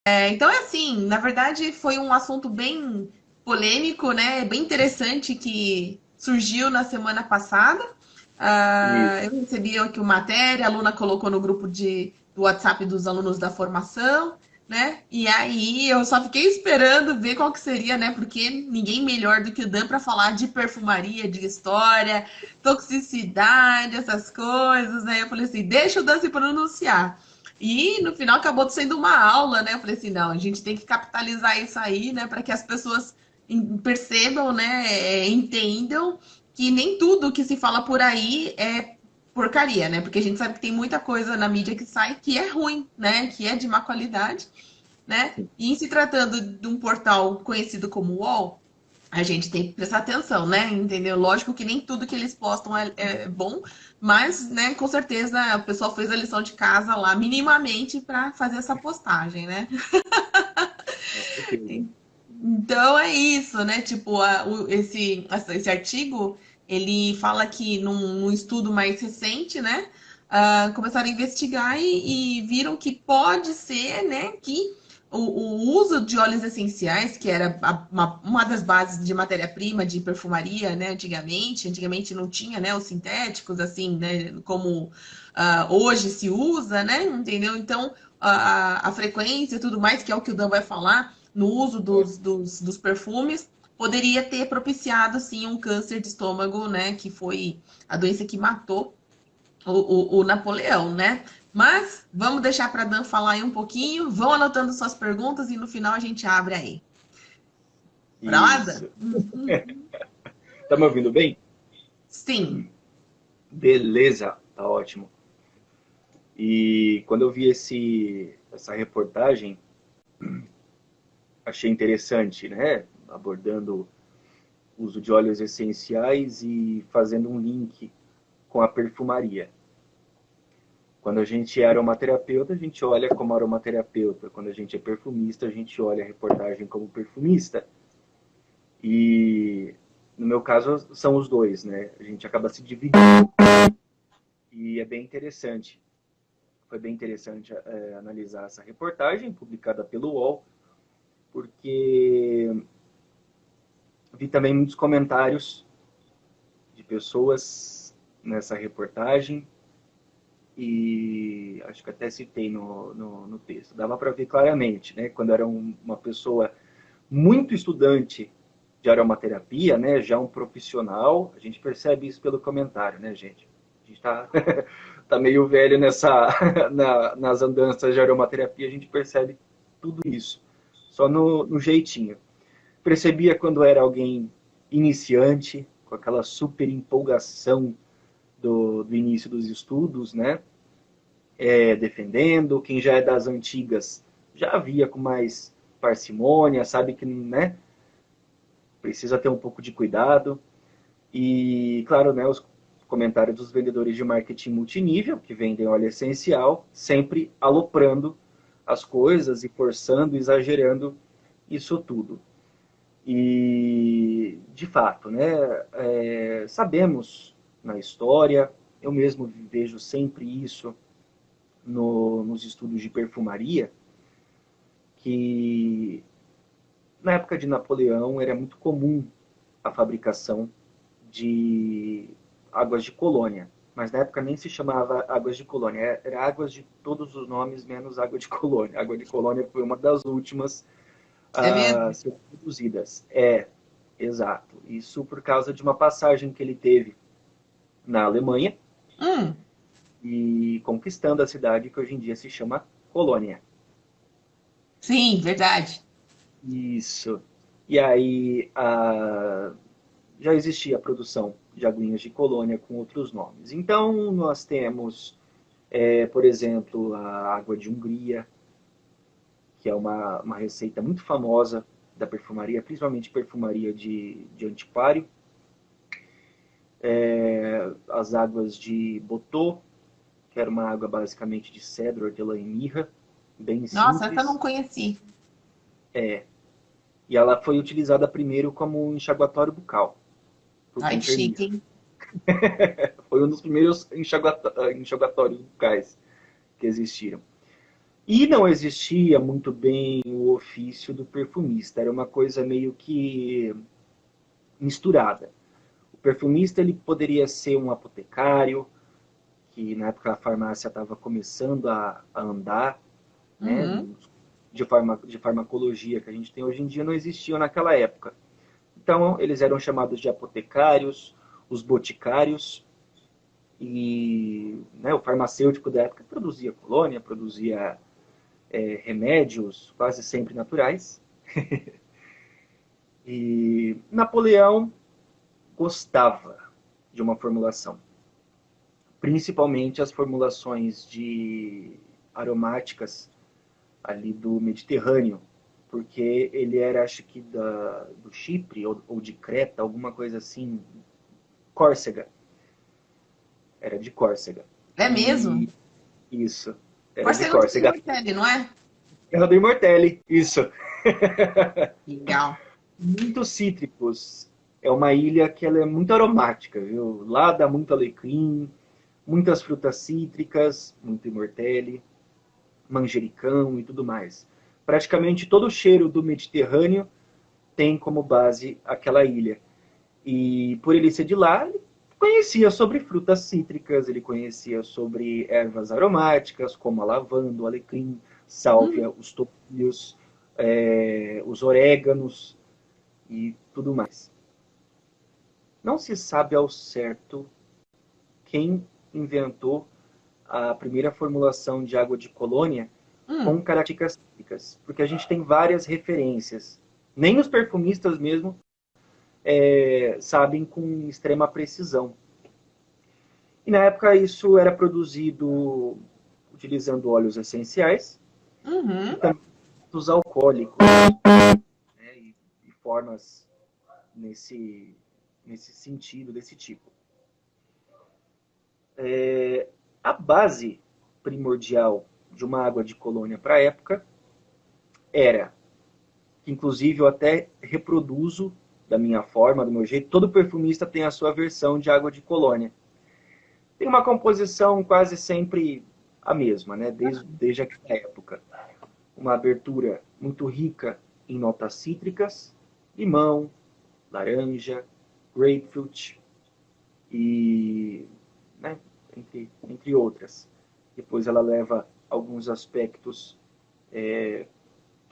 Então é assim, na verdade foi um assunto bem polêmico, né? Bem interessante que surgiu na semana passada. Isso. Eu recebi aqui uma matéria, a aluna colocou no grupo do WhatsApp dos alunos da formação, né? E aí eu só fiquei esperando ver qual que seria, né? Porque ninguém melhor do que o Dan para falar de perfumaria, de história, toxicidade, essas coisas, né? Eu falei assim, deixa o Dan se pronunciar. E no final acabou sendo uma aula, né? Eu falei assim, não, a gente tem que capitalizar isso aí, né? Para que as pessoas percebam, né? Entendam que nem tudo que se fala por aí é porcaria, né? Porque a gente sabe que tem muita coisa na mídia que sai que é ruim, né? Que é de má qualidade, né? Sim. E em se tratando de um portal conhecido como UOL, a gente tem que prestar atenção, né? Entendeu? Lógico que nem tudo que eles postam é bom, mas, né, com certeza o pessoal fez a lição de casa lá, minimamente, para fazer essa postagem, né? Com certeza. Então é isso, né? Tipo, esse artigo, ele fala que num estudo mais recente, né? Começaram a investigar e viram que pode ser, né, que o uso de óleos essenciais, que era uma das bases de matéria-prima de perfumaria, né, antigamente não tinha, né, os sintéticos, assim, né, como hoje se usa, né, entendeu? Então, a frequência e tudo mais, que é o que o Dan vai falar, no uso É. dos perfumes, poderia ter propiciado, sim, um câncer de estômago, né? Que foi a doença que matou o Napoleão, né? Mas vamos deixar para Dan falar aí um pouquinho. Vão anotando suas perguntas e no final a gente abre aí. Bora lá, Dan? Isso. Tá me ouvindo bem? Sim. Beleza, tá ótimo. E quando eu vi essa reportagem, achei interessante, né? Abordando o uso de óleos essenciais e fazendo um link com a perfumaria. Quando a gente é aromaterapeuta, a gente olha como aromaterapeuta. Quando a gente é perfumista, a gente olha a reportagem como perfumista. E no meu caso são os dois, né? A gente acaba se dividindo e é bem interessante. Foi bem interessante analisar essa reportagem publicada pelo UOL, porque vi também muitos comentários de pessoas nessa reportagem e acho que até citei no texto. Dava para ver claramente, né? Quando era uma pessoa muito estudante de aromaterapia, né? Já um profissional, a gente percebe isso pelo comentário, né, gente? A gente tá, tá meio velho nas andanças de aromaterapia, a gente percebe tudo isso. Só no jeitinho. Percebia quando era alguém iniciante, com aquela super empolgação do início dos estudos, né? Defendendo. Quem já é das antigas já via com mais parcimônia, sabe que, né? Precisa ter um pouco de cuidado. E, claro, né, os comentários dos vendedores de marketing multinível, que vendem óleo essencial, sempre aloprando as coisas e forçando, exagerando isso tudo. E, de fato, né, sabemos na história, eu mesmo vejo sempre isso nos estudos de perfumaria, que na época de Napoleão era muito comum a fabricação de águas de colônia. Mas na época nem se chamava águas de colônia, era águas de todos os nomes menos água de colônia. A água de colônia foi uma das últimas É a mesmo? ser produzidas. Exato. Isso por causa de uma passagem que ele teve na Alemanha Hum, e conquistando a cidade que hoje em dia se chama Colônia. sim, verdade. Isso. E aí já existia a produção de aguinhas de colônia com outros nomes. Então nós temos, por exemplo, a água de Hungria, que é uma receita muito famosa da perfumaria, principalmente perfumaria de antiquário. As águas de Botô, que era uma água basicamente de cedro, hortelã e mirra, bem Nossa, essa eu não simples. conheci. E ela foi utilizada primeiro como um enxaguatório bucal, por Ai, que chique, enfermeiros. hein? Foi um dos primeiros enxaguatórios bucais que existiram. E não existia muito bem o ofício do perfumista, era uma coisa meio que misturada. O perfumista ele poderia ser um apotecário, que na época a farmácia estava começando a andar, né, Uhum. de farmacologia que a gente tem hoje em dia não existiam naquela época. Então eles eram chamados de apotecários, os boticários, e né, o farmacêutico da época produzia colônia, produzia remédios quase sempre naturais. E Napoleão gostava de uma formulação, principalmente as formulações de aromáticas ali do Mediterrâneo, porque ele era, acho que do Chipre ou de Creta, alguma coisa assim, Córcega, era de Córcega. É mesmo? E isso, era de Córcega do Córcega. Immortelle, não é? Terra do Immortelle, isso. Legal. Muito cítricos. É uma ilha que ela é muito aromática, viu? Lá dá muito alecrim, muitas frutas cítricas, muito Immortelle, manjericão e tudo mais. Praticamente todo o cheiro do Mediterrâneo tem como base aquela ilha. E por ele ser de lá, ele conhecia sobre frutas cítricas, ele conhecia sobre ervas aromáticas, como a lavanda, o alecrim, Hum. sálvia, os tomilhos, os oréganos e tudo mais. Não se sabe ao certo quem inventou a primeira formulação de água de colônia com Hum. características cítricas, porque a gente tem várias referências. Nem os perfumistas mesmo sabem com extrema precisão. E na época isso era produzido utilizando óleos essenciais e Uhum. também os alcoólicos, né, e formas nesse, nesse sentido, desse tipo. A base primordial de uma água de colônia para a época era, que inclusive eu até reproduzo da minha forma, do meu jeito, todo perfumista tem a sua versão de água de colônia. Tem uma composição quase sempre a mesma, né? Desde aquela época. Uma abertura muito rica em notas cítricas, limão, laranja, grapefruit e, né, entre outras. Depois ela leva alguns aspectos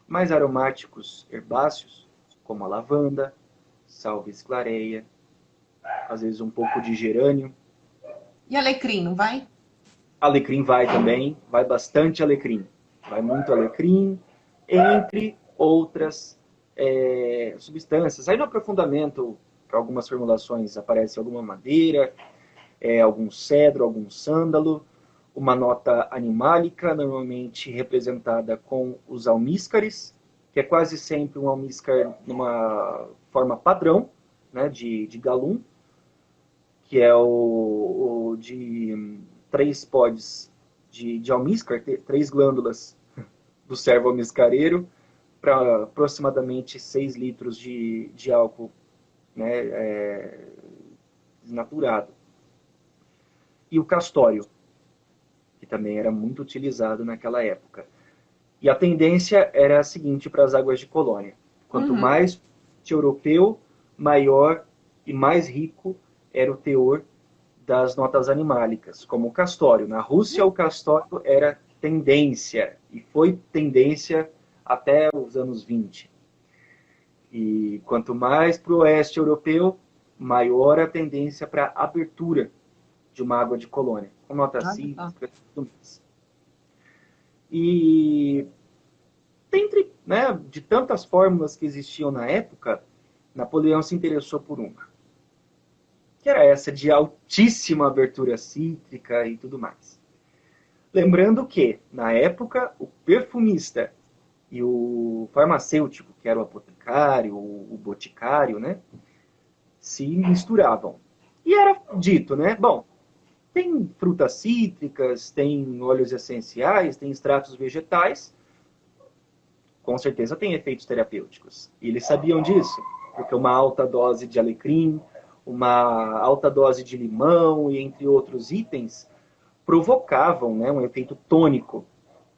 mais aromáticos herbáceos, como a lavanda, salves clareia, às vezes um pouco de gerânio. E alecrim, não vai? Alecrim vai também, vai bastante alecrim. Vai muito alecrim, entre outras substâncias. Aí no aprofundamento, para algumas formulações, aparece alguma madeira, algum cedro, algum sândalo, uma nota animálica, normalmente representada com os almíscares, que é quase sempre um almíscar numa forma padrão, né, de galum, que é o de três pods de almíscar, três glândulas do servo almiscareiro, para aproximadamente 6 litros de álcool, né, desnaturado. E o castório, que também era muito utilizado naquela época. E a tendência era a seguinte para as águas de colônia: quanto Uhum. mais europeu, maior e mais rico era o teor das notas animálicas, como o castório. Na Rússia, o castório era tendência, e foi tendência até os anos 20. E quanto mais para o oeste europeu, maior a tendência para a abertura de uma água de colônia, com notas Olha só. cítricas e tudo mais. E dentre, né, de tantas fórmulas que existiam na época, Napoleão se interessou por uma, que era essa de altíssima abertura cítrica e tudo mais. Lembrando que, na época, o perfumista e o farmacêutico, que era o apotecário, o boticário, né, se misturavam. E era dito, né, bom, tem frutas cítricas, tem óleos essenciais, tem extratos vegetais, com certeza tem efeitos terapêuticos. E eles sabiam disso, porque uma alta dose de alecrim, uma alta dose de limão e entre outros itens provocavam, né, um efeito tônico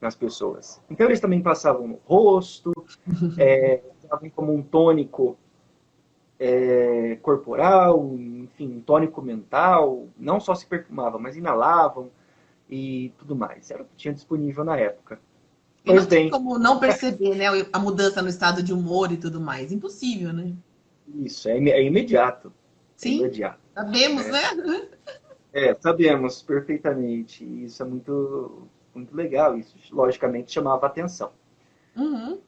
nas pessoas. Então eles também passavam no rosto, usavam como um tônico corporal, enfim, um tônico mental, não só se perfumavam, mas inalavam e tudo mais. Era o que tinha disponível na época. E não Pois tem bem, como não perceber, né, a mudança no estado de humor e tudo mais. Impossível, né? isso, é imediato. É Sim, imediato. sabemos, Né? né? Sabemos perfeitamente. E isso é muito, muito legal. Isso, logicamente, chamava atenção. Uhum.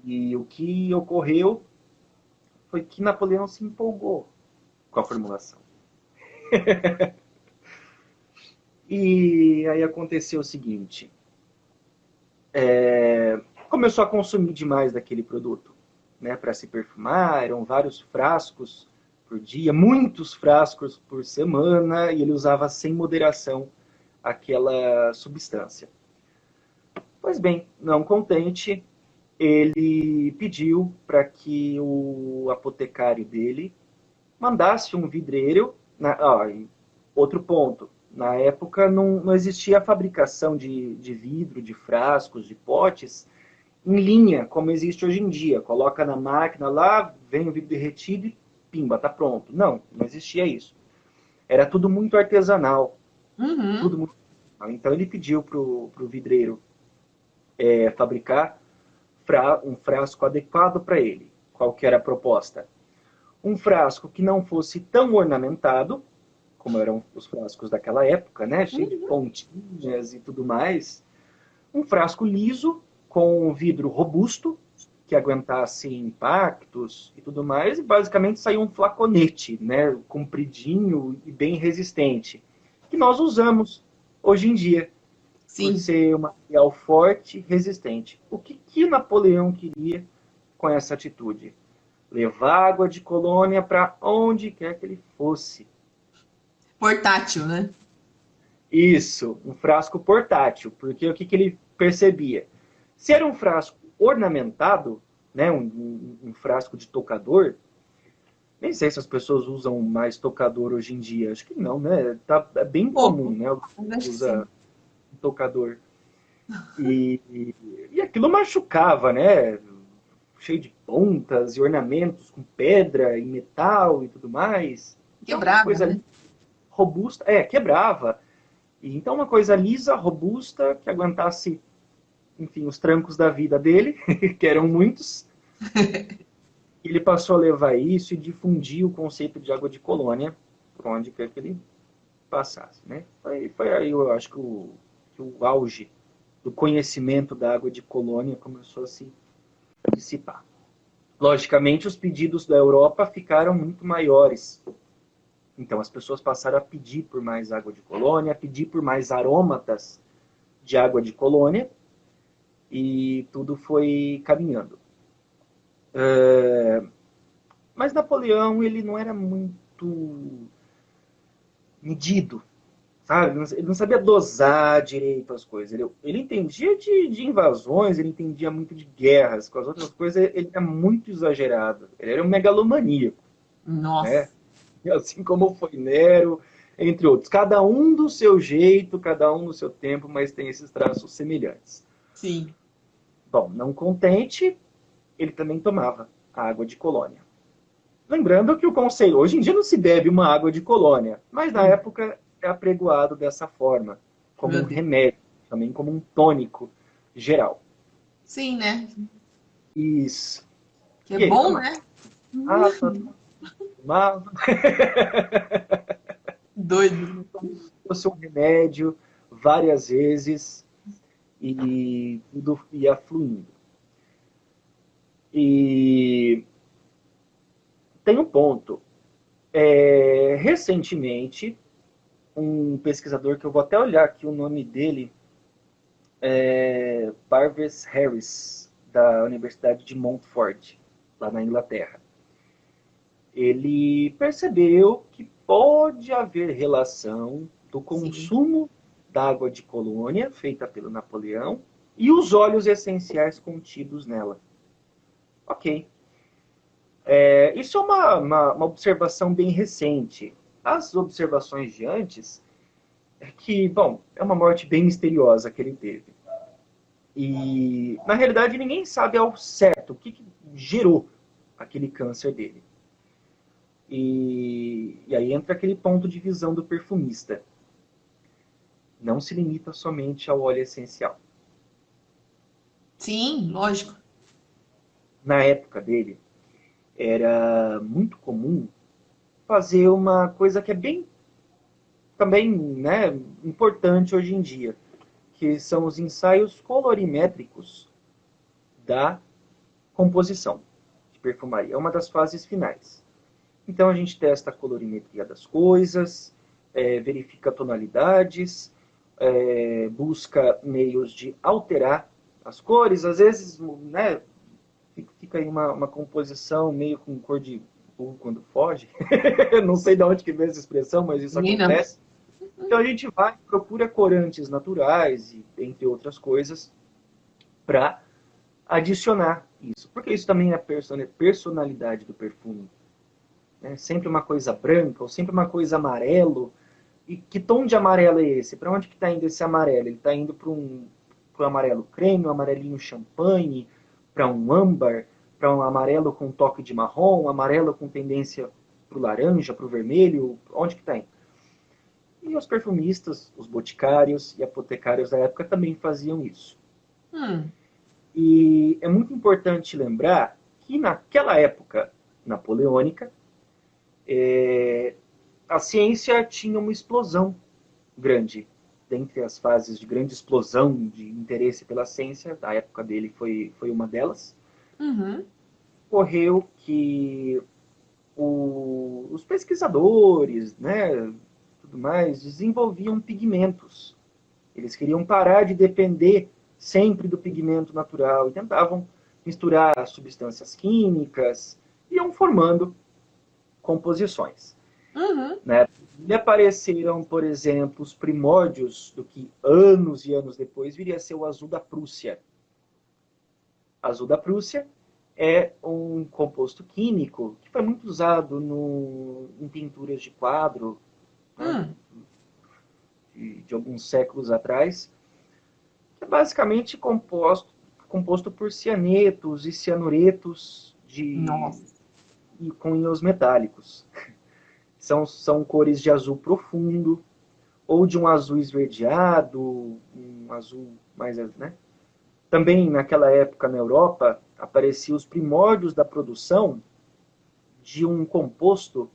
E o que ocorreu foi que Napoleão se empolgou com a formulação. E aí aconteceu o seguinte: começou a consumir demais daquele produto, né, para se perfumar. Eram vários frascos por dia, muitos frascos por semana, e ele usava sem moderação aquela substância. Pois bem, não contente, ele pediu para que o apotecário dele mandasse um vidreiro. Outro ponto, na época não existia a fabricação de vidro, de frascos, de potes em linha, como existe hoje em dia. Coloca na máquina lá, vem o vidro derretido e pimba, tá pronto. Não existia isso. Era tudo muito artesanal, Uhum. tudo muito artesanal. Então ele pediu para o vidreiro fabricar um frasco adequado para ele. Qual que era a proposta? Um frasco que não fosse tão ornamentado, como eram os frascos daquela época, né? Cheio de Uhum. pontinhas e tudo mais. Um frasco liso, com um vidro robusto, que aguentasse impactos e tudo mais, e basicamente saiu um flaconete, né? Compridinho e bem resistente, que nós usamos hoje em dia, por Sim. ser um material forte e resistente. O que Napoleão queria com essa atitude? Levar água de colônia para onde quer que ele fosse. Portátil, né? Isso, um frasco portátil, porque o que ele percebia? Se era um frasco ornamentado, né, um frasco de tocador, nem sei se as pessoas usam mais tocador hoje em dia, acho que não, né? É bem comum, Pouco. né? Mas acho que sim. Usa um tocador. E aquilo machucava, né? Cheio de pontas e ornamentos com pedra e metal e tudo mais. Então, uma Quebrava, coisa né? robusta, quebrava. E então, uma coisa lisa, robusta, que aguentasse, enfim, os trancos da vida dele, que eram muitos. Ele passou a levar isso e difundir o conceito de água de colônia por onde quer que ele passasse, né? Foi aí, eu acho que o auge do conhecimento da água de colônia começou a se dissipar. Logicamente, os pedidos da Europa ficaram muito maiores. Então, as pessoas passaram a pedir por mais água de colônia, a pedir por mais arômatas de água de colônia, e tudo foi caminhando. Mas Napoleão, ele não era muito medido, sabe? Ele não sabia dosar direito as coisas. Ele entendia de invasões, ele entendia muito de guerras. Com as outras coisas, ele era muito exagerado. Ele era um megalomaníaco, né? Nossa. Assim como foi Nero, entre outros. Cada um do seu jeito, cada um no seu tempo, mas tem esses traços semelhantes. Sim. Bom, não contente, ele também tomava a água de colônia. Lembrando que o conselho, hoje em dia não se bebe uma água de colônia, mas na Hum. época é apregoado dessa forma, como Meu um Deus. remédio, também como um tônico geral. Sim, né? Isso. Que é E ele bom, tomava, né? tomava, Doido, né? fosse um remédio várias vezes e tudo ia fluindo. E tem um ponto. Recentemente, um pesquisador que eu vou até olhar aqui o nome dele, Parvez Harris, da Universidade de Montfort, lá na Inglaterra. Ele percebeu que pode haver relação do Sim. consumo da água de colônia, feita pelo Napoleão, e os óleos essenciais contidos nela. Ok. Isso é uma observação bem recente. As observações de antes é que, bom, é uma morte bem misteriosa que ele teve. E, na realidade, ninguém sabe ao certo o que gerou aquele câncer dele. E aí entra aquele ponto de visão do perfumista. Não se limita somente ao óleo essencial. Sim, lógico. Na época dele, era muito comum fazer uma coisa que é bem também, né, importante hoje em dia, que são os ensaios colorimétricos da composição de perfumaria. É uma das fases finais. Então a gente testa a colorimetria das coisas, verifica tonalidades, busca meios de alterar as cores. Às vezes, né, fica aí uma composição meio com cor de burro quando foge. Não sei de onde que vem essa expressão, mas isso Menina. acontece. Então a gente vai, procura corantes naturais, e, entre outras coisas, para adicionar isso. Porque isso também é a personalidade do perfume. Né? Sempre uma coisa branca, ou sempre uma coisa amarelo. E que tom de amarelo é esse? Para onde que está indo esse amarelo? Ele está indo para um amarelo creme, um amarelinho champanhe, para um âmbar, para um amarelo com toque de marrom, um amarelo com tendência para o laranja, para o vermelho. Onde que está indo? E os perfumistas, os boticários e apotecários da época também faziam isso. Hum, E é muito importante lembrar que naquela época napoleônica, a ciência tinha uma explosão grande. Dentre as fases de grande explosão de interesse pela ciência, a época dele foi uma delas. uhum, Ocorreu que os pesquisadores, né, tudo mais, desenvolviam pigmentos. Eles queriam parar de depender sempre do pigmento natural e tentavam misturar substâncias químicas, iam formando composições. uhum. Né? E apareceram, por exemplo, os primórdios do que anos e anos depois viria a ser o azul da Prússia. Azul da Prússia é um composto químico que foi muito usado em pinturas de quadro, né, Hum. de alguns séculos atrás, que é basicamente composto por cianetos e cianuretos Nossa. com íons metálicos. São cores de azul profundo, ou de um azul esverdeado, um azul mais, né? Também naquela época na Europa apareciam os primórdios da produção de um composto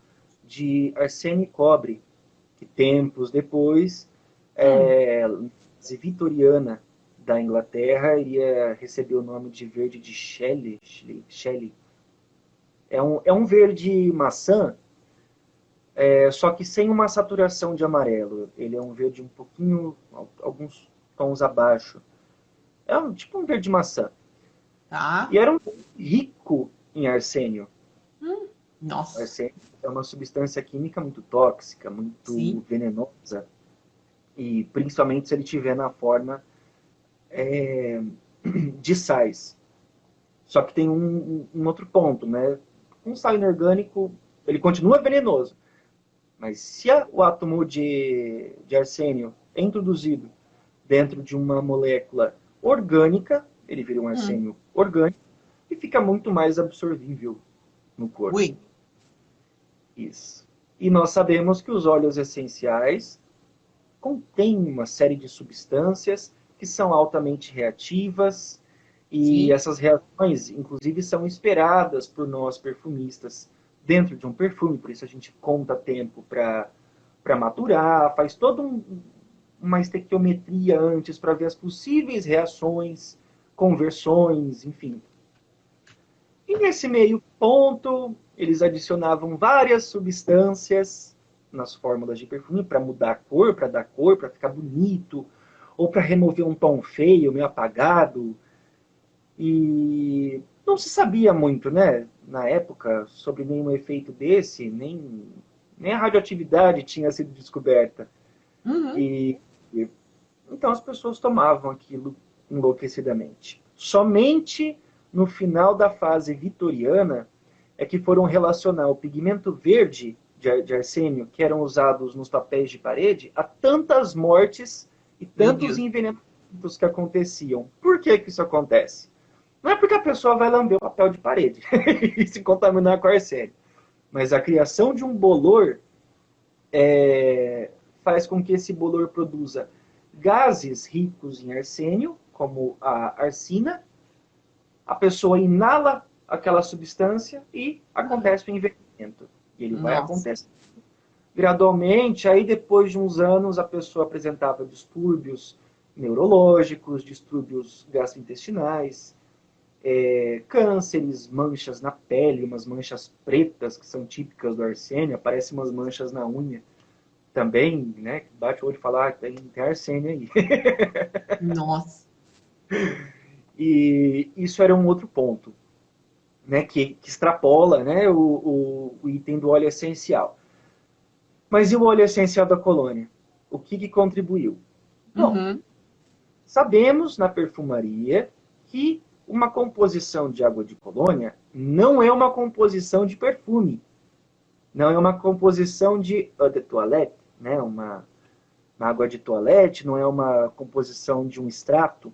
de arsênio e cobre, que tempos depois, Hum. vitoriana da Inglaterra iria receber o nome de verde de Shelley. É um verde maçã, só que sem uma saturação de amarelo. Ele é um verde um pouquinho, alguns tons abaixo. Tipo um verde maçã. E Tá. era um rico em arsênio. O Nossa. arsênio é uma substância química muito tóxica, muito Sim. venenosa. E principalmente se ele tiver na forma de sais. Só que tem um outro ponto, né? Um sal inorgânico, ele continua venenoso. Mas se o átomo de arsênio é introduzido dentro de uma molécula orgânica, ele vira um Hum. arsênio orgânico e fica muito mais absorvível no corpo. Ui. Isso. E nós sabemos que os óleos essenciais contêm uma série de substâncias que são altamente reativas e Sim. essas reações, inclusive, são esperadas por nós perfumistas dentro de um perfume, por isso a gente conta tempo para maturar, faz toda uma estequiometria antes para ver as possíveis reações, conversões, enfim. E nesse meio ponto, eles adicionavam várias substâncias nas fórmulas de perfume para mudar a cor, para dar cor, para ficar bonito, ou para remover um tom feio, meio apagado. E não se sabia muito, né, na época, sobre nenhum efeito desse, nem a radioatividade tinha sido descoberta. Uhum. E então as pessoas tomavam aquilo enlouquecidamente. Somente no final da fase vitoriana é que foram relacionar o pigmento verde de arsênio, que eram usados nos papéis de parede, a tantas mortes e Meu tantos Deus. envenenamentos. eventos que aconteciam. Por que que isso acontece? Não é porque a pessoa vai lamber o papel de parede e se contaminar com arsênio. Mas a criação de um bolor faz com que esse bolor produza gases ricos em arsênio, como a arsina. A pessoa inala aquela substância e acontece o envenenamento. E ele vai Nossa. acontecer gradualmente. Aí, depois de uns anos, a pessoa apresentava distúrbios neurológicos, distúrbios gastrointestinais, cânceres, manchas na pele, umas manchas pretas que são típicas do arsênio, aparecem umas manchas na unha também, né? Bate o olho e fala, tem arsênio aí. Nossa. E isso era um outro ponto, né? Que extrapola, né? O item do óleo essencial. Mas e o óleo essencial da colônia? O que contribuiu? Bom, Uhum. sabemos na perfumaria que uma composição de água de colônia não é uma composição de perfume. Não é uma composição de eau de toilette, né? Uma água de toilette, não é uma composição de um extrato.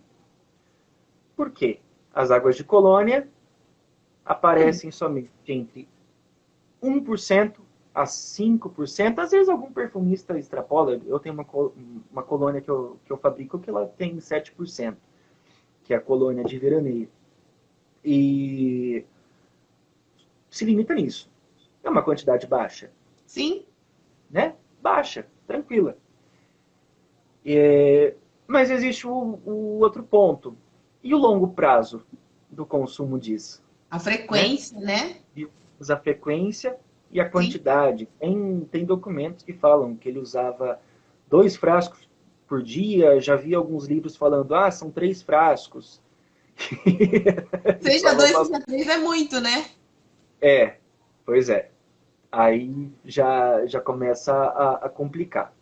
Por quê? As águas de colônia aparecem somente entre 1% a 5%. Às vezes algum perfumista extrapola. Eu tenho uma colônia que eu fabrico que ela tem 7%, que é a colônia de veraneio. E se limita nisso. É uma quantidade baixa, Sim. né? Baixa, tranquila. Mas existe o outro ponto. E o longo prazo do consumo disso? A Né? frequência, né? A frequência e a Sim. quantidade. Tem documentos que falam que ele usava 2 frascos por dia. Já vi alguns livros falando, são 3 frascos. Seja dois, seja três é muito, né? Pois é. Aí já começa a complicar.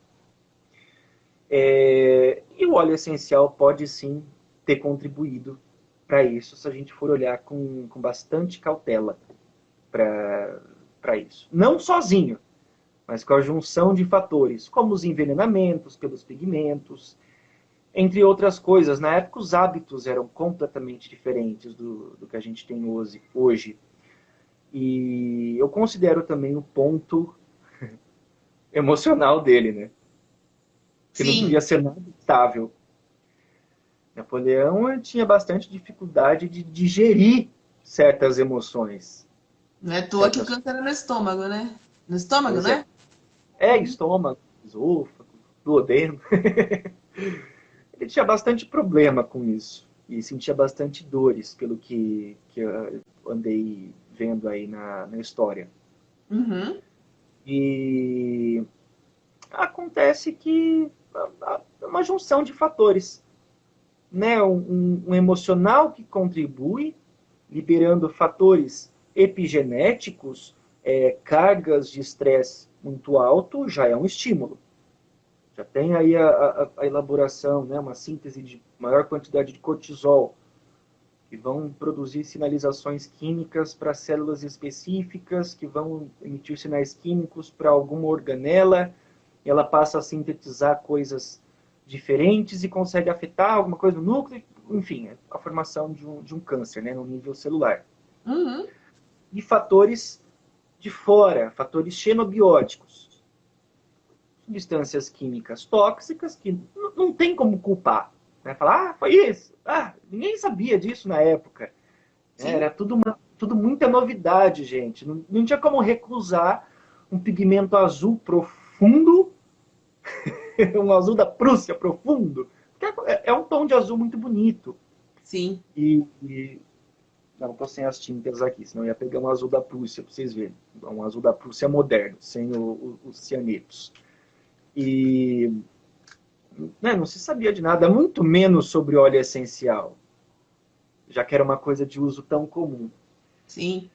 E o óleo essencial pode sim ter contribuído para isso, se a gente for olhar com bastante cautela para isso. Não sozinho, mas com a junção de fatores, como os envenenamentos pelos pigmentos, entre outras coisas. Na época, os hábitos eram completamente diferentes do que a gente tem hoje. E eu considero também o ponto emocional dele, né? Que não Sim. devia ser nada estável. Napoleão tinha bastante dificuldade de digerir certas emoções. Não é à toa que o Certas... câncer é no estômago, né? No estômago, Pois é. né? Estômago, esôfago, duodeno. Ele tinha bastante problema com isso. E sentia bastante dores, pelo que eu andei vendo aí na história. Uhum. E acontece que é uma junção de fatores, né? Um emocional que contribui, liberando fatores epigenéticos, cargas de estresse muito alto, já é um estímulo. Já tem aí a elaboração, né? Uma síntese de maior quantidade de cortisol, que vão produzir sinalizações químicas para células específicas, que vão emitir sinais químicos para alguma organela, e ela passa a sintetizar coisas diferentes e consegue afetar alguma coisa no núcleo, enfim, a formação de um câncer, né, no nível celular. Uhum. E fatores de fora, fatores xenobióticos, substâncias químicas tóxicas que não tem como culpar. Né? Falar, foi isso. Ninguém sabia disso na época. Sim. Era tudo muita novidade, gente. Não tinha como recusar um pigmento azul profundo, um azul da Prússia profundo. É um tom de azul muito bonito. Sim. Não, estou sem as tintas aqui, senão eu ia pegar um azul da Prússia para vocês verem. Um azul da Prússia moderno, sem os cianetos. E né, não se sabia de nada, muito menos sobre óleo essencial, já que era uma coisa de uso tão comum. Sim.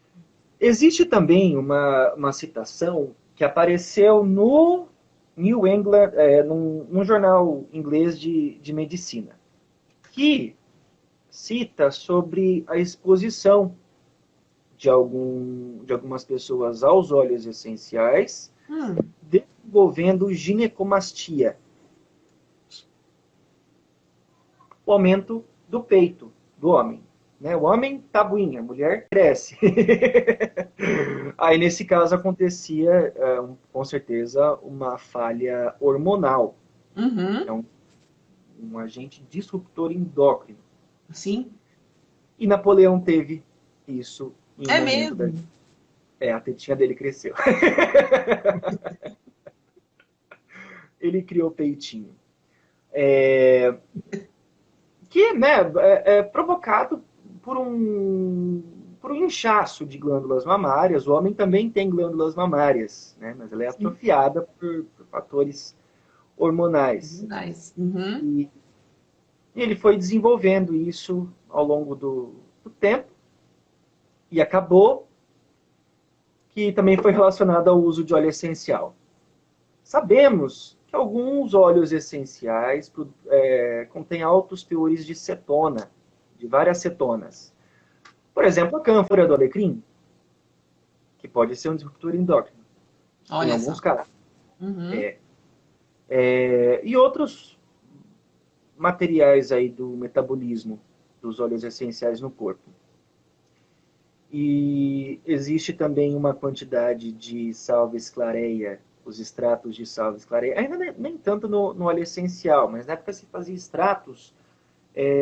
Existe também uma citação que apareceu no New England, num jornal inglês de medicina, que cita sobre a exposição de algumas pessoas aos óleos essenciais, Hum. desenvolvendo ginecomastia. o aumento do peito do homem. Né? O homem tabuinha, a mulher cresce. Aí, nesse caso, acontecia, com certeza, uma falha hormonal. Uhum. É um agente disruptor endócrino. Sim. E Napoleão teve isso em um É momento da... mesmo. a tetinha dele cresceu. Ele criou peitinho. Que, né, é provocado por um inchaço de glândulas mamárias. O homem também tem glândulas mamárias, né, mas ela é Sim. atrofiada por fatores hormonais. Nice. Uhum. E ele foi desenvolvendo isso ao longo do tempo e acabou que também foi relacionado ao uso de óleo essencial. Sabemos que alguns óleos essenciais contêm altos teores de cetona, de várias cetonas. Por exemplo, a cânfora do alecrim, que pode ser um disruptor endócrino, em Olha só. alguns casos. Uhum. E outros materiais aí do metabolismo dos óleos essenciais no corpo. E existe também uma quantidade de salves clareia, os extratos de salves clareia, ainda nem tanto no óleo essencial, mas na época se fazia extratos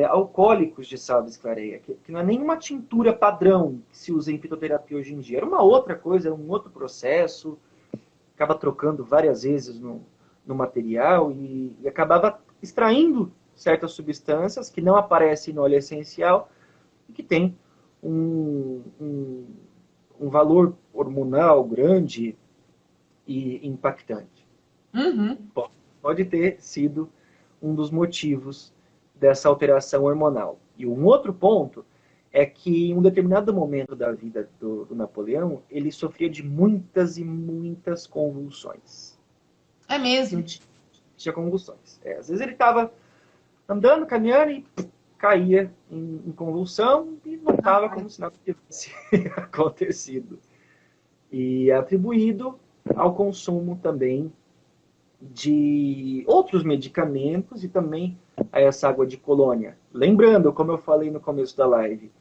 alcoólicos de salves clareia, que não é nenhuma tintura padrão que se usa em fitoterapia hoje em dia. Era uma outra coisa, era um outro processo, acaba trocando várias vezes no material e acabava extraindo certas substâncias que não aparecem no óleo essencial e que tem um valor hormonal grande e impactante. Uhum. Pode ter sido um dos motivos dessa alteração hormonal. E um outro ponto é que em um determinado momento da vida do Napoleão, ele sofria de muitas e muitas convulsões. É Ele mesmo. tinha convulsões. Às vezes ele estava andando, caminhando e caía em convulsão e não estava como se nada tivesse acontecido. E é atribuído ao consumo também de outros medicamentos e também a essa água de colônia. Lembrando, como eu falei no começo da live,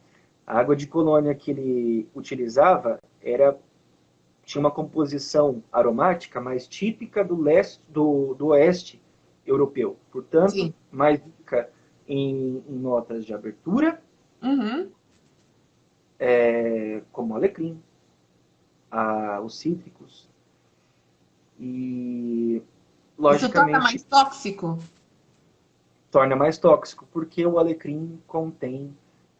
a água de colônia que ele utilizava tinha uma composição aromática mais típica do oeste europeu. Portanto, Sim. mais rica em notas de abertura, Uhum. como o alecrim, os cítricos. E, Isso torna logicamente, mais tóxico? torna mais tóxico, porque o alecrim contém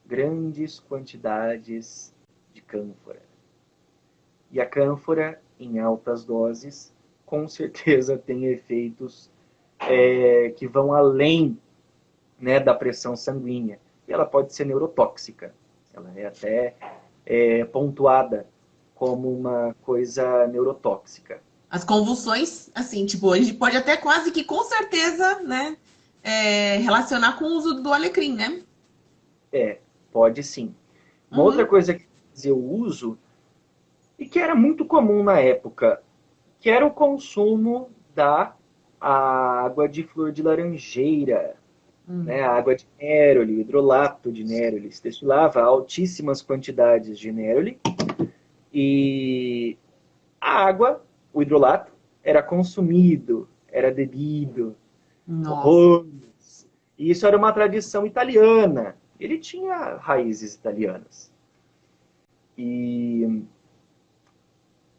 grandes quantidades de cânfora. E a cânfora, em altas doses, com certeza tem efeitos que vão além, né, da pressão sanguínea. E ela pode ser neurotóxica. Ela é até pontuada como uma coisa neurotóxica. As convulsões, assim, tipo, a gente pode até quase que com certeza, né, relacionar com o uso do alecrim, né? Pode sim. Uma outra Uhum. coisa que eu uso, e que era muito comum na época, que era o consumo da água de flor de laranjeira, né? A água de néroli, o hidrolato de néroli. Se destilava altíssimas quantidades de néroli e a água, o hidrolato, era consumido, era bebido, Nossa. horrores. E isso era uma tradição italiana. Ele tinha raízes italianas.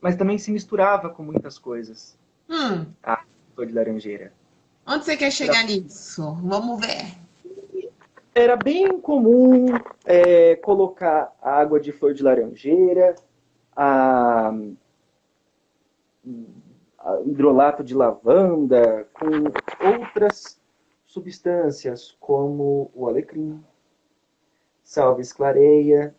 Mas também se misturava com muitas coisas. Hum, A flor de laranjeira. onde você quer Era, chegar nisso? Vamos ver. era bem comum colocar a água de flor de laranjeira, a, a hidrolato de lavanda, com outras substâncias, como o alecrim, salves clareia,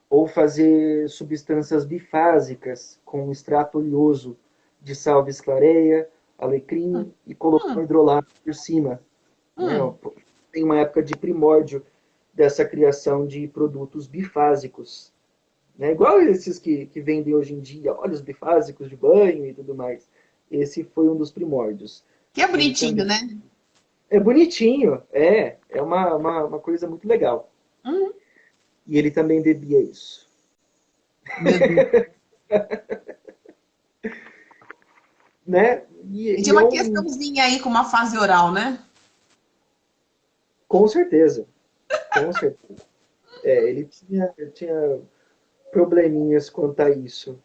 ou fazer substâncias bifásicas com extrato oleoso de salves clareia, alecrim e colocar o Hum, hidrolato por cima. Né? hum. Tem uma época de primórdio dessa criação de produtos bifásicos. Né? Igual esses que vendem hoje em dia, óleos bifásicos de banho e tudo mais. Esse foi um dos primórdios. Que é Ele bonitinho, também né? É bonitinho, é uma coisa muito legal. Hum, E ele também bebia isso. meu Deus. Né? E E tinha é uma um. questãozinha aí com uma fase oral, né? Com certeza, com certeza. Ele tinha probleminhas quanto a isso.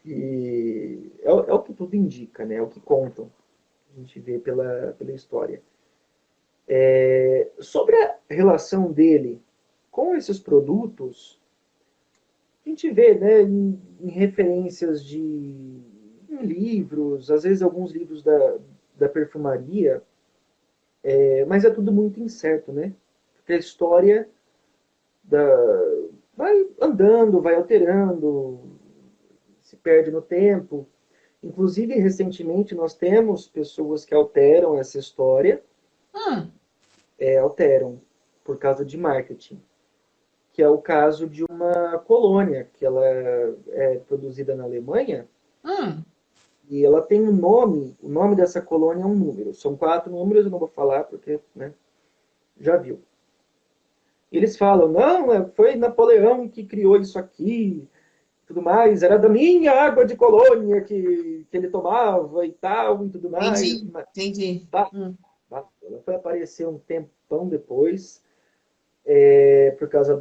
E é o que tudo indica, né? É o que contam. A gente vê pela história. Sobre a relação dele com esses produtos, a gente vê, né, em referências em livros, às vezes alguns livros da perfumaria, mas é tudo muito incerto, né? Porque a história da, vai andando, vai alterando, se perde no tempo. Inclusive, recentemente, nós temos pessoas que alteram essa história, Hum, alteram por causa de marketing, que é o caso de uma colônia, que ela é produzida na Alemanha, hum. e ela tem um nome, o nome dessa colônia é um número. São 4 números, eu não vou falar porque, né, já viu. Eles falam, não, foi Napoleão que criou isso aqui, tudo mais, era da minha água de colônia que ele tomava e tal, e tudo mais. Entendi, entendi. Tá, tá. Ela foi aparecer um tempão depois, por causa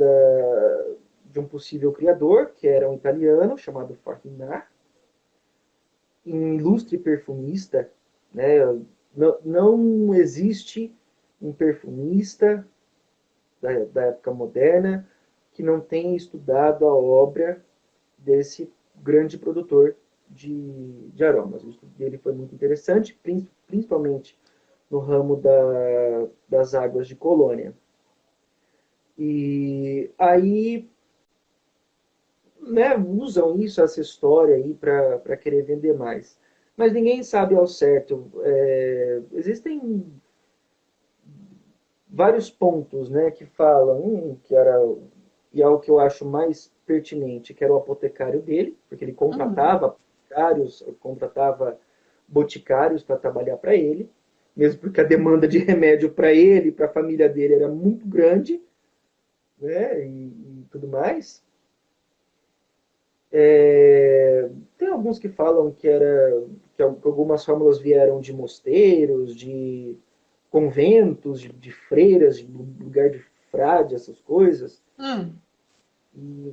de um possível criador, que era um italiano, chamado Farina, um ilustre perfumista, né? Não existe um perfumista da época moderna que não tenha estudado a obra desse grande produtor de aromas. O estudo dele foi muito interessante, principalmente no ramo das águas de colônia. E aí, né, usam isso, essa história aí, para querer vender mais. Mas ninguém sabe ao certo. Existem vários pontos, né, que falam, que era, e é o que eu acho mais pertinente, que era o apotecário dele, porque ele Uhum. contratava apotecários, contratava boticários para trabalhar para ele, mesmo porque a demanda de remédio para ele, para a família dele era muito grande, né, e tudo mais. Tem alguns que falam que algumas fórmulas vieram de mosteiros, de conventos, de freiras, de lugar de frade, essas coisas. Hum.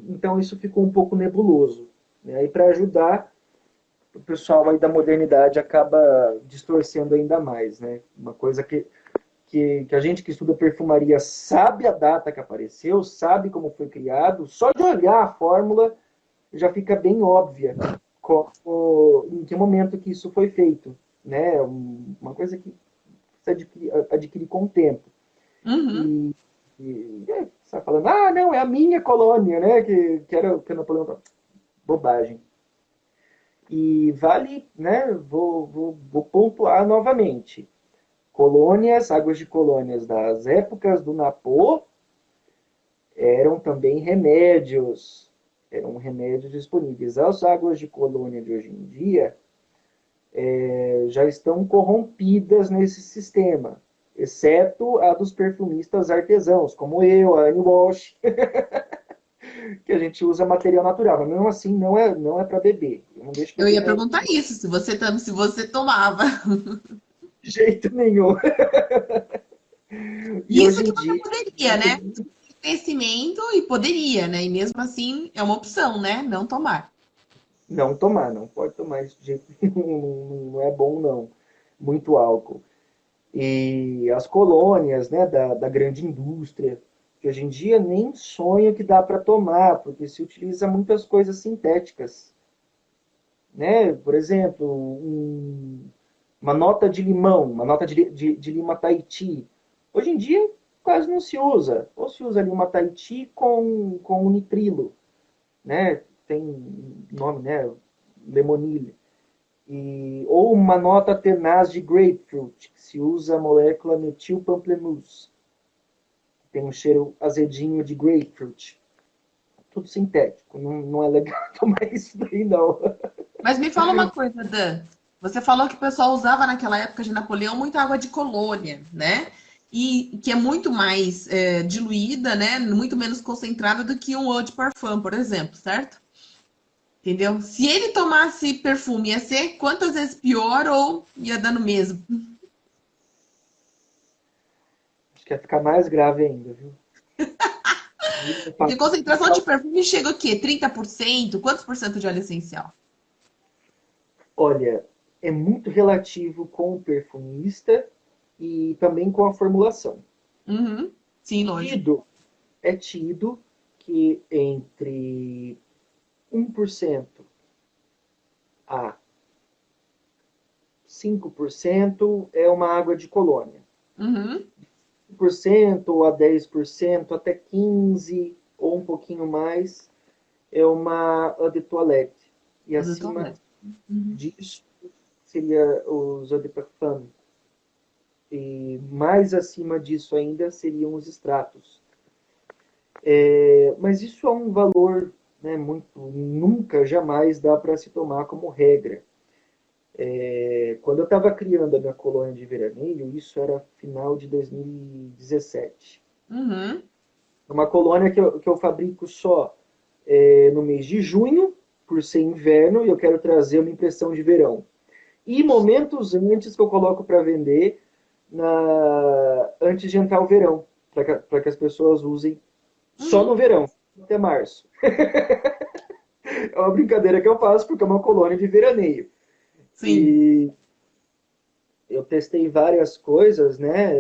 Então isso ficou um pouco nebuloso. Né? E para ajudar, o pessoal aí da modernidade acaba distorcendo ainda mais. Né? Uma coisa que a gente que estuda perfumaria sabe a data que apareceu, sabe como foi criado, só de olhar a fórmula já fica bem óbvia em que momento que isso foi feito. Né? Uma coisa que você adquire com o tempo. Uhum. E, você está falando, não, é a minha colônia, né? Que era o que o Napoleão falou. Bobagem. E vale, né? Vou pontuar novamente. Colônias, águas de colônias das épocas do Napô eram também remédios. Eram remédios disponíveis. As águas de colônia de hoje em dia já estão corrompidas nesse sistema, exceto a dos perfumistas artesãos, como eu, a Annie Walsh, que a gente usa material natural, mas mesmo assim não é para beber. Eu não deixo Eu beber ia nada perguntar de isso, se você tomava. jeito nenhum. E Isso hoje que em você dia, poderia, né? Conhecimento e poderia, né? E mesmo assim é uma opção, né? Não tomar. não tomar, não pode tomar isso de jeito nenhum, não é bom não. Muito álcool. E as colônias, né, da grande indústria, que hoje em dia nem sonha que dá para tomar, porque se utiliza muitas coisas sintéticas. Né? Por exemplo, uma nota de limão, uma nota de lima Tahiti. Hoje em dia quase não se usa. Ou se usa lima Tahiti com nitrilo, né? Tem nome, né? Lemonile. Ou uma nota tenaz de grapefruit, que se usa a molécula metilpamplemousse. Tem um cheiro azedinho de grapefruit. Tudo sintético. Não é legal tomar isso daí, não. Mas me fala uma coisa, Dan. Você falou que o pessoal usava naquela época de Napoleão muita água de colônia, né? E que é muito mais diluída, né? Muito menos concentrada do que um eau de parfum, por exemplo, certo? Entendeu? Se ele tomasse perfume, ia ser quantas vezes pior ou ia dando mesmo? Acho que ia ficar mais grave ainda, viu? Porque concentração de perfume chega o quê? 30%? Quantos por cento de óleo essencial? Olha, é muito relativo com o perfumista e também com a formulação. Uhum. Sim, lógico. Tido, é tido que entre 1% a 5% é uma água de colônia. Uhum. 5% ou a 10%, até 15% ou um pouquinho mais, é uma eau de toilette. E Fazer acima toalete. Uhum. disso seria os eau de parfum. E mais acima disso ainda seriam os extratos. Mas isso é um valor, né, muito, nunca, jamais dá para se tomar como regra. Quando eu estava criando a minha colônia de veraneio, isso era final de 2017. Uhum. Uma colônia que eu fabrico só no mês de junho, por ser inverno, e eu quero trazer uma impressão de verão. E momentos antes que eu coloco para vender, antes de entrar o verão, para que as pessoas usem só Uhum. no verão, até março. É uma brincadeira que eu faço porque é uma colônia de veraneio. Sim. E eu testei várias coisas, né,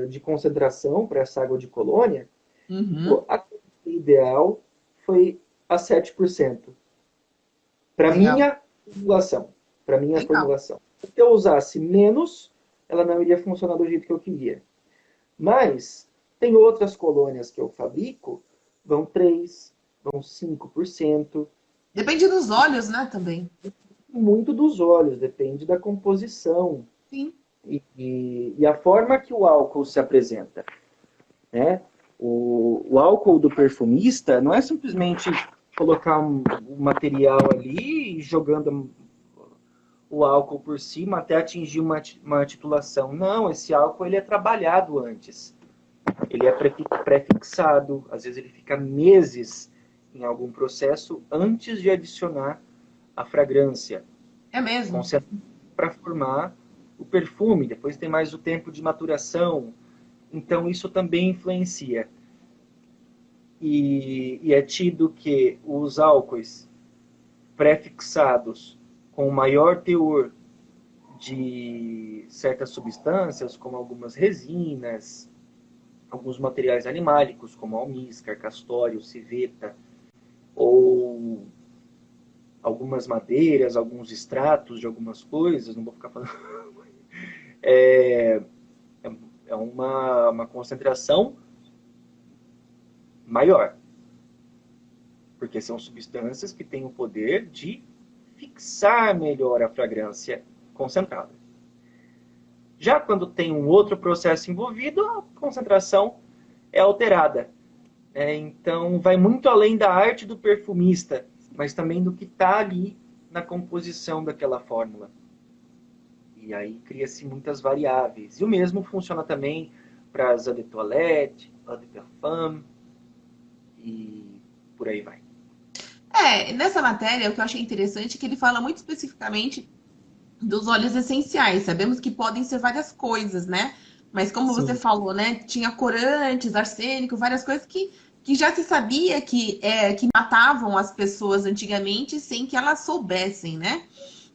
de concentração para essa água de colônia. Uhum. Pô, a ideal foi a 7%. Para Legal. minha formulação. Para minha Legal. formulação. Se eu usasse menos, ela não iria funcionar do jeito que eu queria. Mas tem outras colônias que eu fabrico, vão 3, vão 5%. Depende dos olhos, né, também. Muito dos óleos, depende da composição Sim. e a forma que o álcool se apresenta. Né? O álcool do perfumista não é simplesmente colocar um material ali e jogando o álcool por cima até atingir uma titulação. Não, esse álcool ele é trabalhado antes. Ele é prefixado, às vezes ele fica meses em algum processo antes de adicionar a fragrância, É mesmo. para formar o perfume. Depois tem mais o tempo de maturação. Então isso também influencia. E é tido que os álcoois prefixados com maior teor de certas substâncias, como algumas resinas, alguns materiais animálicos, como almíscar, castório, civeta, ou algumas madeiras, alguns extratos de algumas coisas, não vou ficar falando. É, é uma concentração maior, porque são substâncias que têm o poder de fixar melhor a fragrância concentrada. Já quando tem um outro processo envolvido, a concentração é alterada. Então, vai muito além da arte do perfumista, mas também do que está ali na composição daquela fórmula. E aí cria-se muitas variáveis. E o mesmo funciona também para as eau de toilette, eau de parfum e por aí vai. Nessa matéria, o que eu achei interessante é que ele fala muito especificamente dos óleos essenciais. Sabemos que podem ser várias coisas, né? Mas como você Sim, falou, né? Tinha corantes, arsênico, várias coisas que já se sabia que matavam as pessoas antigamente sem que elas soubessem, né?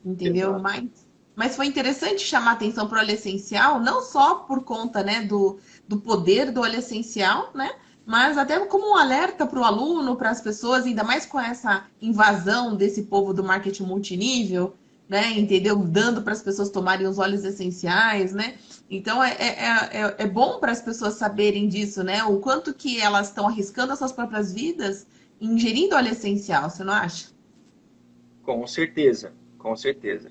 Entendeu? exato. Mas foi interessante chamar atenção para o óleo essencial, não só por conta, né, do poder do óleo essencial, né? Mas até como um alerta para o aluno, para as pessoas, ainda mais com essa invasão desse povo do marketing multinível, né? Entendeu? Dando para as pessoas tomarem os óleos essenciais, né? Então é bom para as pessoas saberem disso, né? O quanto que elas estão arriscando as suas próprias vidas ingerindo óleo essencial, você não acha? Com certeza, com certeza.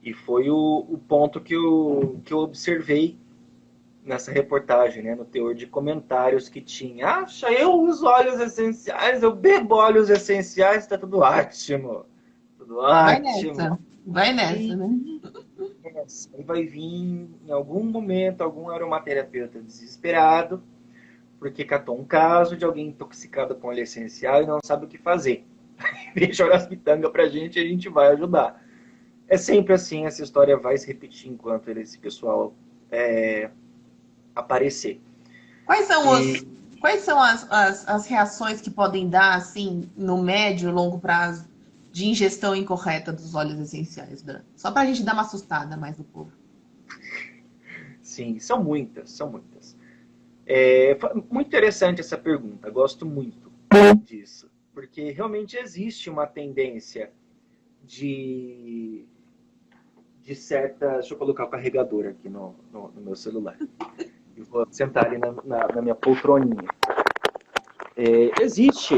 E foi o ponto que eu observei nessa reportagem, né, no teor de comentários que tinha. Acha, eu uso óleos essenciais, eu bebo óleos essenciais, tá tudo ótimo. Tudo Vai ótimo. nessa. Vai nessa, E né? aí vai vir, em algum momento, algum aromaterapeuta desesperado, porque catou um caso de alguém intoxicado com óleo essencial e não sabe o que fazer. Deixa as pitangas pra gente e a gente vai ajudar. É sempre assim, essa história vai se repetir enquanto esse pessoal aparecer. Quais são E, as reações que podem dar, assim, no médio e longo prazo, de ingestão incorreta dos óleos essenciais, Dan? Só para a gente dar uma assustada mais no povo. sim, são muitas, são muitas. Muito interessante essa pergunta, gosto muito disso, porque realmente existe uma tendência de, de certa... Deixa eu colocar o carregador aqui no meu celular. Eu vou sentar ali na minha poltroninha. Existe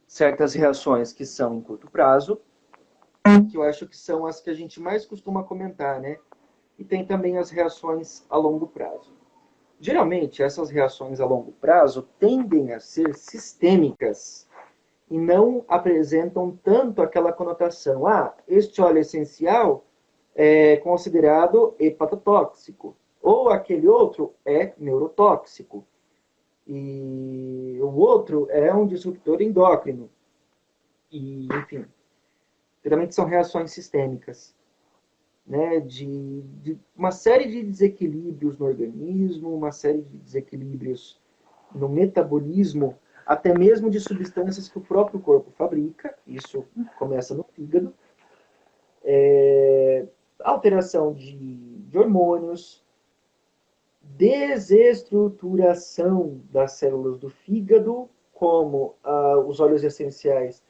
certas reações que são em curto prazo, que eu acho que são as que a gente mais costuma comentar, né? E tem também as reações a longo prazo. Geralmente, essas reações a longo prazo tendem a ser sistêmicas e não apresentam tanto aquela conotação. Este óleo essencial é considerado hepatotóxico, ou aquele outro é neurotóxico, e o outro é um disruptor endócrino. E, enfim, geralmente são reações sistêmicas, né, de uma série de desequilíbrios no organismo, uma série de desequilíbrios no metabolismo, até mesmo de substâncias que o próprio corpo fabrica, isso começa no fígado, alteração de hormônios, desestruturação das células do fígado, como os óleos essenciais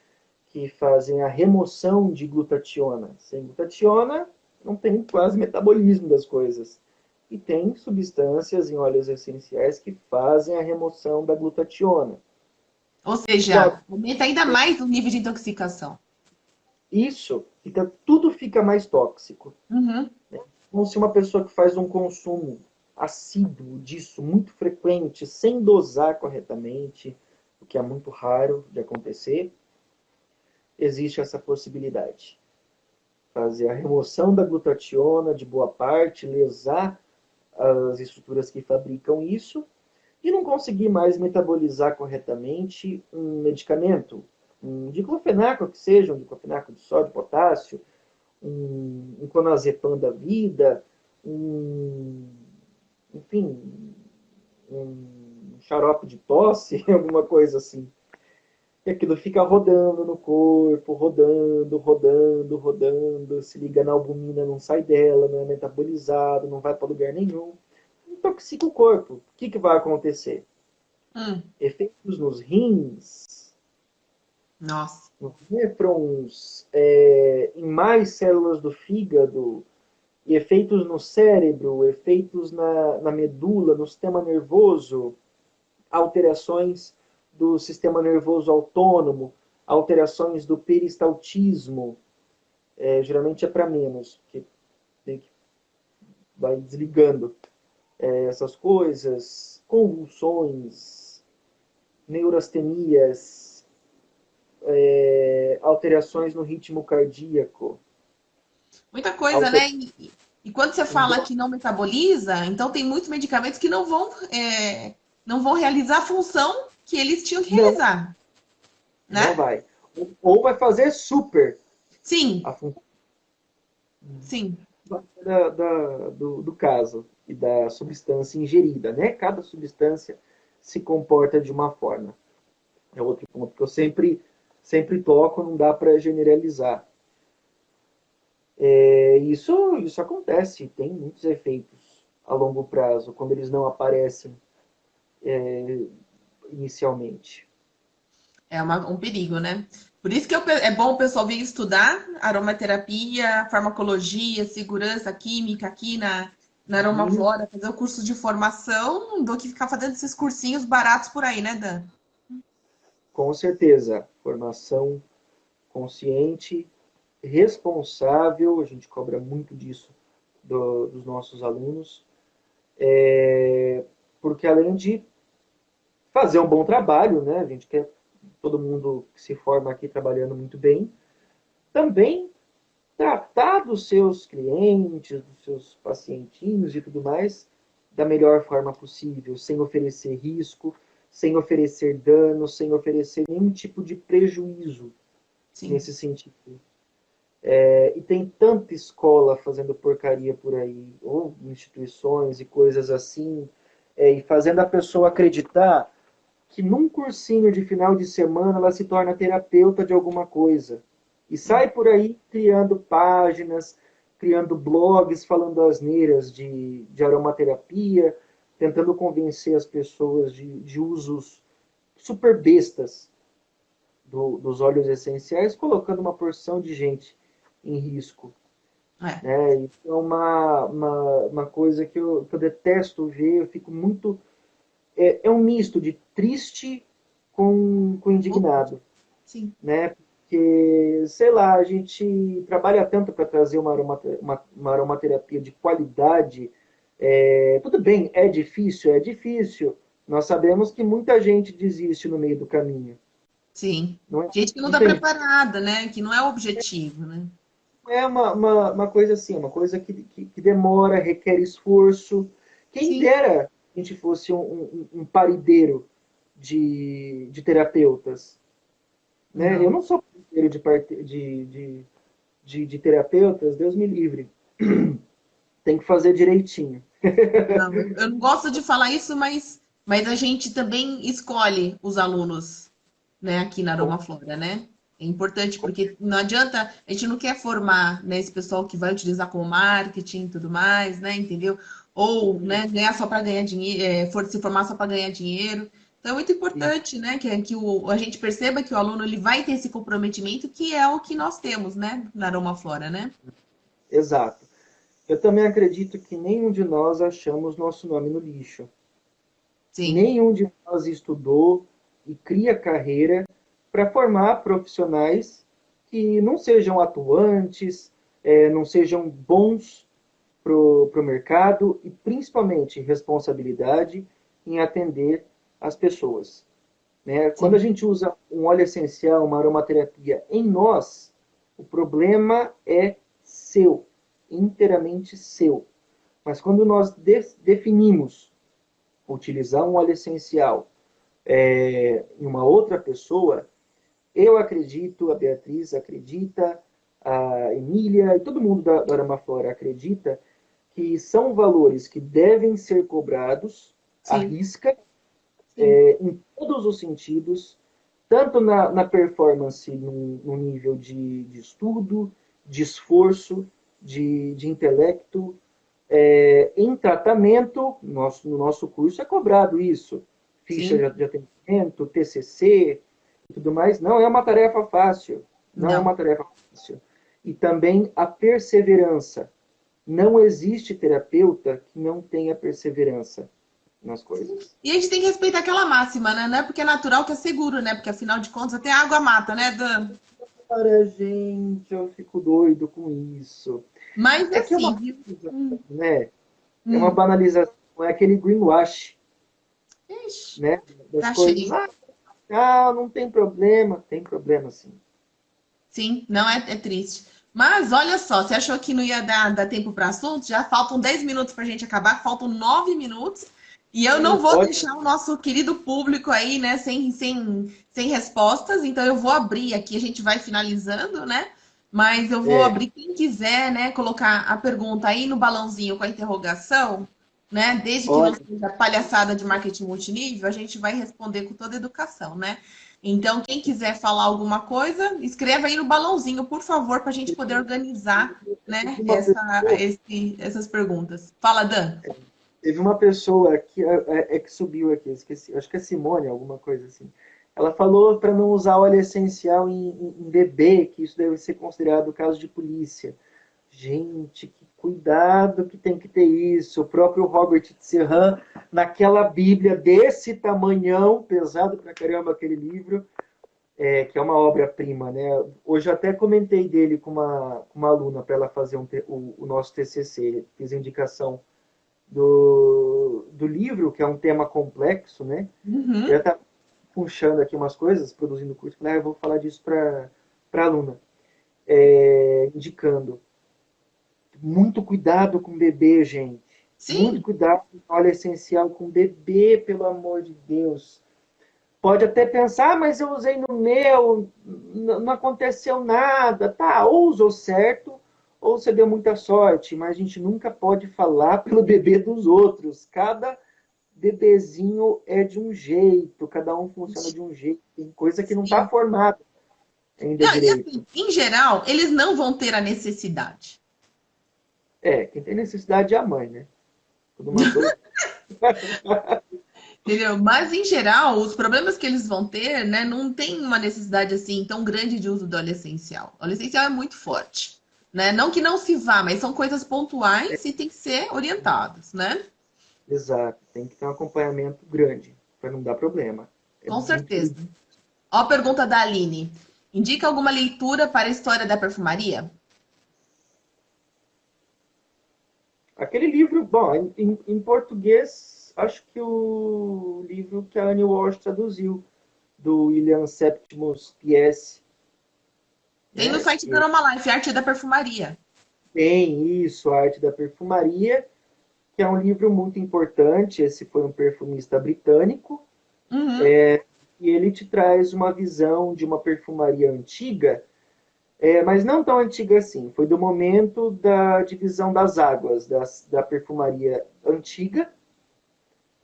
que fazem a remoção de glutationa. Sem glutationa, não tem quase metabolismo das coisas. E tem substâncias em óleos essenciais que fazem a remoção da glutationa. Ou seja, Logo, aumenta ainda mais o nível de intoxicação. isso, tudo fica mais tóxico. Uhum. Então, se uma pessoa que faz um consumo assíduo disso, muito frequente, sem dosar corretamente, o que é muito raro de acontecer, existe essa possibilidade. Fazer a remoção da glutationa de boa parte, lesar as estruturas que fabricam isso e não conseguir mais metabolizar corretamente um medicamento, um diclofenaco que seja, um diclofenaco de sódio, potássio, um clonazepam da vida, enfim, um xarope de tosse, alguma coisa assim. E aquilo fica rodando no corpo, rodando, rodando, rodando. Se liga na albumina, não sai dela, não é metabolizado, não vai para lugar nenhum. Intoxica o corpo. O que vai acontecer? Hum. Efeitos nos rins, Nossa. nos nefrons, em mais células do fígado, e efeitos no cérebro, efeitos na medula, no sistema nervoso, alterações do sistema nervoso autônomo, alterações do peristaltismo, geralmente é para menos, porque tem que vai desligando essas coisas, convulsões, neurastenias, alterações no ritmo cardíaco. Muita coisa, né? E quando você fala que não metaboliza, então tem muitos medicamentos que não vão realizar a função que eles tinham que Não, realizar, não né? vai. Ou vai fazer super Sim, a função sim. do caso e da substância ingerida, né? Cada substância se comporta de uma forma. É outro ponto que eu sempre toco, não dá para generalizar. Isso acontece, tem muitos efeitos a longo prazo, quando eles não aparecem inicialmente. É um perigo, né? Por isso que é bom o pessoal vir estudar aromaterapia, farmacologia, segurança química aqui na E, Aromaflora, fazer o curso de formação do que ficar fazendo esses cursinhos baratos por aí, né, Dan? com certeza, formação consciente, responsável, a gente cobra muito disso dos nossos alunos, porque além de fazer um bom trabalho, né, a gente quer todo mundo que se forma aqui trabalhando muito bem, também tratar dos seus clientes, dos seus pacientinhos e tudo mais da melhor forma possível, sem oferecer risco, sem oferecer dano, sem oferecer nenhum tipo de prejuízo Sim. nesse sentido. E tem tanta escola fazendo porcaria por aí, ou instituições e coisas assim, e fazendo a pessoa acreditar que num cursinho de final de semana ela se torna terapeuta de alguma coisa. E sai por aí criando páginas, criando blogs falando asneiras de aromaterapia, tentando convencer as pessoas de usos super bestas dos óleos essenciais, colocando uma porção de gente em risco. É. Né? Isso é uma coisa que eu detesto ver, eu fico muito. É um misto de triste com indignado, Sim. né? Porque, sei lá, a gente trabalha tanto para trazer uma aromaterapia de qualidade. Tudo bem, é difícil, é difícil. Nós sabemos que muita gente desiste no meio do caminho. Sim. Não é, Gente que não não está tem, preparada, né? Que não é o objetivo, né? é uma coisa assim, uma coisa que demora, requer esforço. Quem Sim. dera a gente fosse um parideiro de terapeutas. Né? Eu Não. não sou parideiro de terapeutas, Deus me livre. Tem que fazer direitinho. Não, eu não gosto de falar isso, mas a gente também escolhe os alunos, né, aqui na Aromaflora, né? É importante porque não adianta, a gente não quer formar, né, esse pessoal que vai utilizar como marketing e tudo mais, né, entendeu? Ou, né, ganhar só para ganhar dinheiro, for se formar só para ganhar dinheiro. Então é muito importante, né, que a gente perceba que o aluno ele vai ter esse comprometimento, que é o que nós temos, né, na Aromaflora, né? Exato. Eu também acredito que nenhum de nós achamos nosso nome no lixo. Sim, Nenhum de nós estudou e cria carreira para formar profissionais que não sejam atuantes, não sejam bons para o mercado e, principalmente, responsabilidade em atender as pessoas. Né? Quando a sim, gente usa um óleo essencial, uma aromaterapia em nós, o problema é seu, inteiramente seu. Mas quando nós definimos utilizar um óleo essencial em uma outra pessoa, eu acredito, a Beatriz acredita, a Emília e todo mundo da Aramaflora acredita que são valores que devem ser cobrados à sim, risca, sim, em todos os sentidos, tanto na performance, no nível de estudo, de esforço, de intelecto, em tratamento, no nosso curso é cobrado isso. Ficha sim. de atendimento, TCC e tudo mais. Não é uma tarefa fácil. Não é Não. uma tarefa fácil. E também a perseverança. Não existe terapeuta que não tenha perseverança nas coisas. E a gente tem que respeitar aquela máxima, né? Não é porque é natural que é seguro, né? Porque afinal de contas até a água mata, né, Dan? Cara, gente, eu fico doido com isso. Mas É que é uma assim, viu? banalização, né? É uma Hum. banalização, é aquele greenwash, Ixi, né? Das tá coisas. cheio. Ah, não tem problema. Tem problema, sim. Sim, não é triste. Mas olha só, você achou que não ia dar tempo para assunto? Já faltam 10 minutos para a gente acabar, faltam 9 minutos. E eu não vou Pode. deixar o nosso querido público aí, né, sem respostas. Então eu vou abrir aqui, a gente vai finalizando, né? Mas eu vou É, abrir quem quiser, né, colocar a pergunta aí no balãozinho com a interrogação, né? Desde que não olha, seja palhaçada de marketing multinível, a gente vai responder com toda a educação, né? Então, quem quiser falar alguma coisa, escreva aí no balãozinho, por favor, para a gente poder organizar, né, uma pessoa, essas perguntas. Fala, Dan. teve uma pessoa que subiu aqui, esqueci, acho que é Simone, alguma coisa assim. Ela falou para não usar óleo essencial em bebê, que isso deve ser considerado caso de polícia. Gente, que cuidado que tem que ter isso. O próprio Robert Serran, naquela Bíblia desse tamanhão, pesado pra caramba aquele livro, que é uma obra-prima, né? Hoje eu até comentei dele com uma aluna para ela fazer o nosso TCC. Fiz a indicação do livro, que é um tema complexo, né? Eu Uhum. estava puxando aqui umas coisas, produzindo curso, falei, eu vou falar disso para a aluna. indicando. Muito cuidado com bebê, gente. Muito Sim, cuidado com óleo essencial com bebê, pelo amor de Deus. Pode até pensar, mas eu usei no meu, não aconteceu nada. Tá, ou usou certo, ou você deu muita sorte. Mas a gente nunca pode falar pelo bebê dos outros. Cada bebezinho é de um jeito, cada um funciona de um jeito. Tem coisa que não está sim. formada ainda Não, e assim, direito. em geral, eles não vão ter a necessidade. Quem tem necessidade é a mãe, né? Tudo uma coisa. Entendeu? Mas, em geral, os problemas que eles vão ter, né, não tem uma necessidade assim tão grande de uso do óleo essencial. O óleo essencial é muito forte, né? Não que não se vá, mas são coisas pontuais e tem que ser orientadas, né? Exato, tem que ter um acompanhamento grande para não dar problema. É Com muito certeza. perigoso. Ó, a pergunta da Aline. Indica alguma leitura para a história da perfumaria? Aquele livro, bom, em português, acho que o livro que a Annie Walsh traduziu, do William Septimus P.S., Tem no né? site da Que Aromalife, Arte da Perfumaria. tem isso, a Arte da Perfumaria, que é um livro muito importante. Esse foi um perfumista britânico, Uhum, e ele te traz uma visão de uma perfumaria antiga, mas não tão antiga assim. Foi do momento da divisão das águas, da perfumaria antiga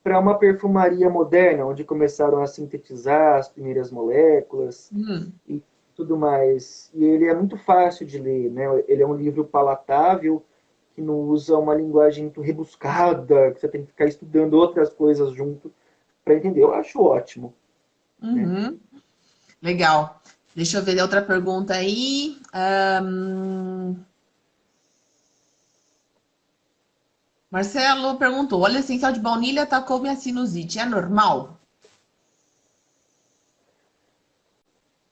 para uma perfumaria moderna, onde começaram a sintetizar as primeiras moléculas uhum. e tudo mais. E ele é muito fácil de ler, né? Ele é um livro palatável, que não usa uma linguagem muito rebuscada, que você tem que ficar estudando outras coisas junto para entender. Eu acho ótimo, né? Uhum. Legal. Deixa eu ver outra pergunta aí. Marcelo perguntou: óleo essencial de baunilha atacou minha sinusite. É normal?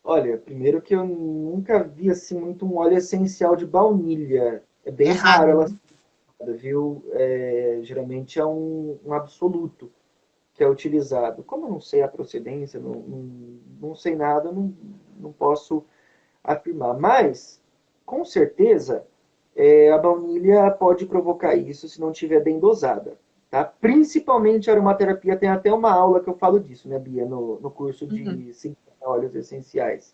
Olha, primeiro que eu nunca vi assim muito um óleo essencial de baunilha. É É bem raro raro, ela né? ser usada, viu? Geralmente é um absoluto que é utilizado. Como eu não sei a procedência, não sei nada, não posso afirmar. Mas, com certeza, a baunilha pode provocar isso se não estiver bem dosada. Tá? Principalmente a aromaterapia, tem até uma aula que eu falo disso, né, Bia, no curso Uhum. de 50 óleos essenciais.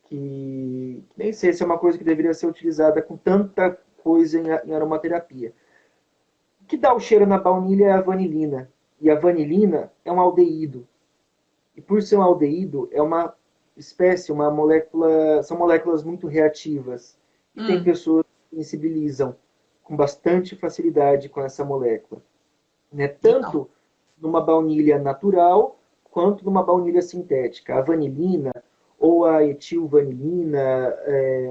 Que nem sei se é uma coisa que deveria ser utilizada com tanta coisa em aromaterapia. O que dá o cheiro na baunilha é a vanilina. E a vanilina é um aldeído. E por ser um aldeído, é uma espécie, uma molécula, são moléculas muito reativas. E tem Hum, pessoas que sensibilizam com bastante facilidade com essa molécula. Né? legal. Tanto numa baunilha natural, quanto numa baunilha sintética. A vanilina, ou a etilvanilina,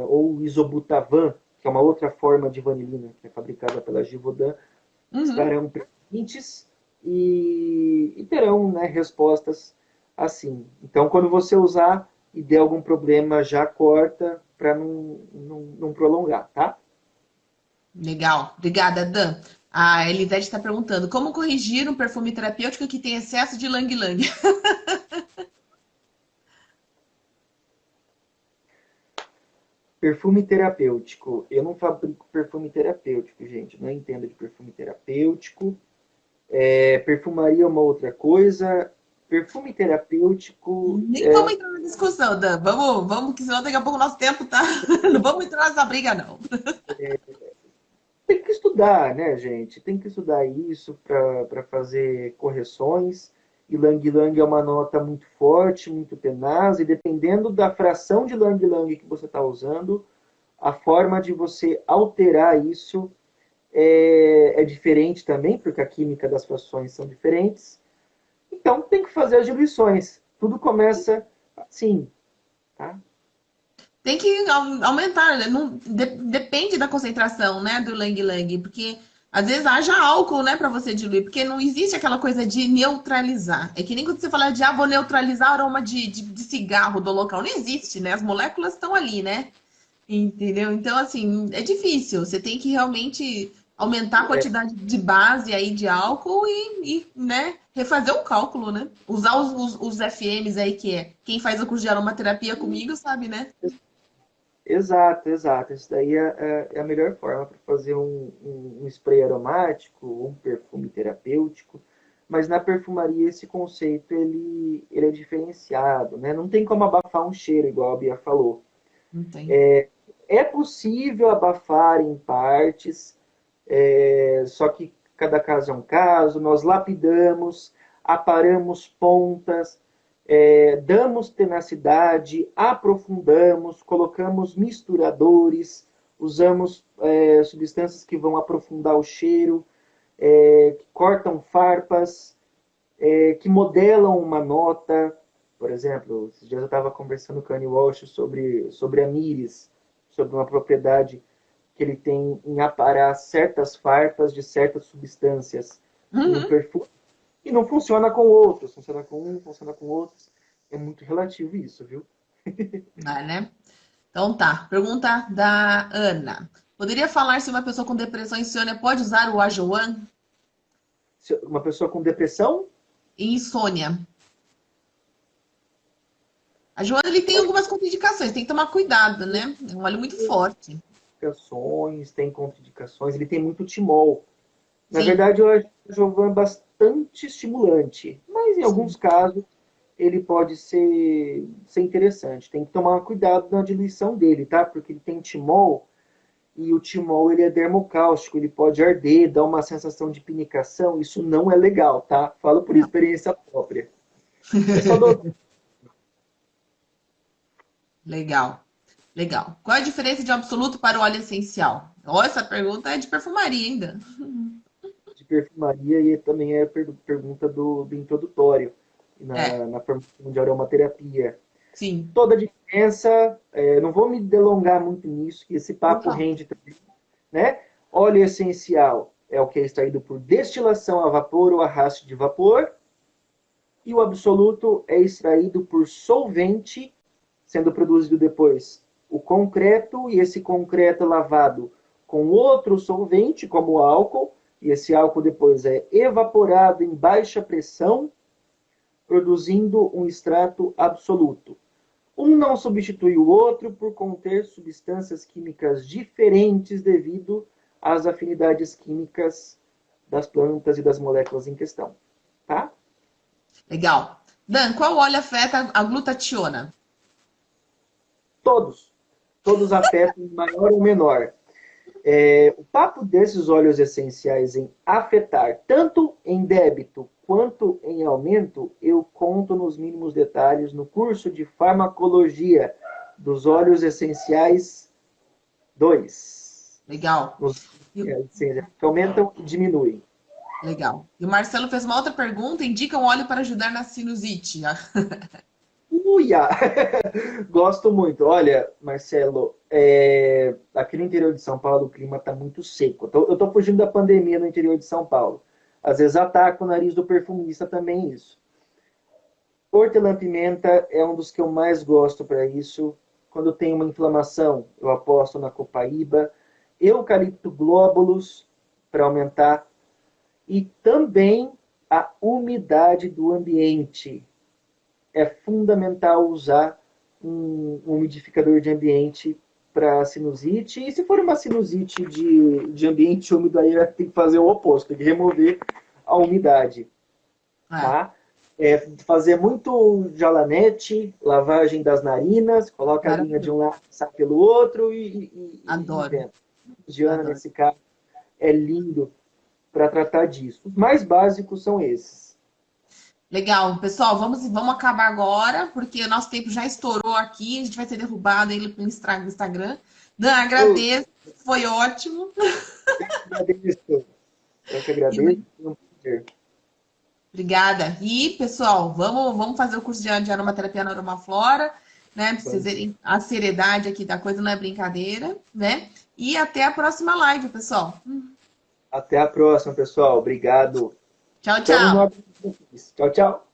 ou o isobutavan, que é uma outra forma de vanilina, que é fabricada pela Givaudan, Uhum. estarão presentes e terão, né, respostas assim. Então, quando você usar e der algum problema, já corta para não prolongar, tá? Legal. Obrigada, Dan. A Elisete está perguntando: como corrigir um perfume terapêutico que tem excesso de lang-lang? Perfume terapêutico. Eu não fabrico perfume terapêutico, gente. Não entendo de perfume terapêutico. Perfumaria é uma outra coisa. Perfume terapêutico. Nem vamos entrar na discussão, Dan. Vamos, que senão daqui a pouco o nosso tempo tá. Não vamos entrar nessa briga, não. Tem que estudar, né, gente? Tem que estudar isso para fazer correções. E Lang Lang é uma nota muito forte, muito tenaz, e dependendo da fração de Lang Lang que você está usando, a forma de você alterar isso é diferente também, porque a química das frações são diferentes. Então tem que fazer as diluições. Tudo começa assim, tá? Tem que aumentar, né? Não, depende da concentração, né, do Lang Lang, porque às vezes haja álcool, né, para você diluir, porque não existe aquela coisa de neutralizar. É que nem quando você fala de, vou neutralizar o aroma de cigarro do local. Não existe, né? As moléculas estão ali, né? Entendeu? Então, assim, é difícil. Você tem que realmente aumentar a É, quantidade de base aí de álcool né, refazer o cálculo, né? Usar os FMs aí, que é quem faz o curso de aromaterapia comigo, sabe, né? Exato, exato. Isso daí é a melhor forma para fazer um spray aromático ou um perfume terapêutico. Mas na perfumaria esse conceito ele é diferenciado, né? Não tem como abafar um cheiro, igual a Bia falou. Não tem. É possível abafar em partes, só que cada caso é um caso. Nós lapidamos, aparamos pontas, damos tenacidade, aprofundamos, colocamos misturadores, usamos substâncias que vão aprofundar o cheiro, que cortam farpas, que modelam uma nota. Por exemplo, esses dias eu estava conversando com a Annie Walsh sobre a Miris, sobre uma propriedade que ele tem em aparar certas farpas de certas substâncias em um perfume. E não funciona com outros, funciona com um, funciona com outros. É muito relativo isso, viu? Ah, né? Então tá. Pergunta da Ana. Poderia falar se uma pessoa com depressão e insônia pode usar o Ajoan Uma pessoa com depressão, e insônia? A Joana, ele tem algumas contraindicações, tem que tomar cuidado, né? É um óleo muito forte. tem contraindicações, ele tem muito timol. Na Sim, verdade, eu acho o Jovan bastante estimulante, mas em sim. alguns casos ele pode ser interessante. Tem que tomar cuidado na diluição dele, tá? Porque ele tem timol e o timol ele é dermocáustico, ele pode arder, dar uma sensação de pinicação. Isso não é legal, tá? Falo por Não. experiência própria. É só do... Legal, legal. Qual a diferença de um absoluto para o óleo essencial? Ó, essa pergunta é de perfumaria ainda. de perfumaria e também é a pergunta do introdutório É, na formação de aromaterapia. sim. Toda a diferença, não vou me delongar muito nisso, que esse papo Opa. rende também, né? Óleo essencial é o que é extraído por destilação a vapor ou arraste de vapor, e o absoluto é extraído por solvente, sendo produzido depois o concreto, e esse concreto é lavado com outro solvente, como o álcool, e esse álcool depois é evaporado em baixa pressão, produzindo um extrato absoluto. Um não substitui o outro por conter substâncias químicas diferentes devido às afinidades químicas das plantas e das moléculas em questão. Tá? Legal. Dan, qual óleo afeta a glutationa? Todos. Todos afetam em maior ou menor. O papo desses óleos essenciais em afetar, tanto em débito quanto em aumento, eu conto nos mínimos detalhes no curso de farmacologia dos óleos essenciais 2. Legal. Que aumentam e diminuem. Legal. E o Marcelo fez uma outra pergunta. Indica um óleo para ajudar na sinusite. Uia! Gosto muito. Olha, Marcelo, aqui no interior de São Paulo o clima está muito seco. Eu estou fugindo da pandemia no interior de São Paulo. Às vezes ataca o nariz do perfumista também isso. Hortelã-pimenta é um dos que eu mais gosto para isso. Quando tem uma inflamação, eu aposto na copaíba. Eucalipto glóbulos para aumentar. E também a umidade do ambiente. É fundamental usar um umidificador de ambiente para sinusite. E se for uma sinusite de ambiente úmido, aí tem que fazer o oposto, tem que remover a umidade. Tá? Fazer muito jalanete, lavagem das narinas, coloca a linha de um lado, sai pelo outro e Adoro. inventa. Diana, Adoro. nesse caso, é lindo para tratar disso. Os mais básicos são esses. Legal, pessoal, vamos acabar agora, porque o nosso tempo já estourou aqui, a gente vai ser derrubado aí pelo Instagram. Dan, agradeço, foi ótimo. Eu que agradeço. Foi um prazer. Obrigada. E, pessoal, vamos fazer o curso de aromaterapia na Aromaflora, né? Pra vocês verem a seriedade aqui da coisa, não é brincadeira, né? E até a próxima live, pessoal. Até a próxima, pessoal. Obrigado. Tchau, tchau. Tchau, tchau.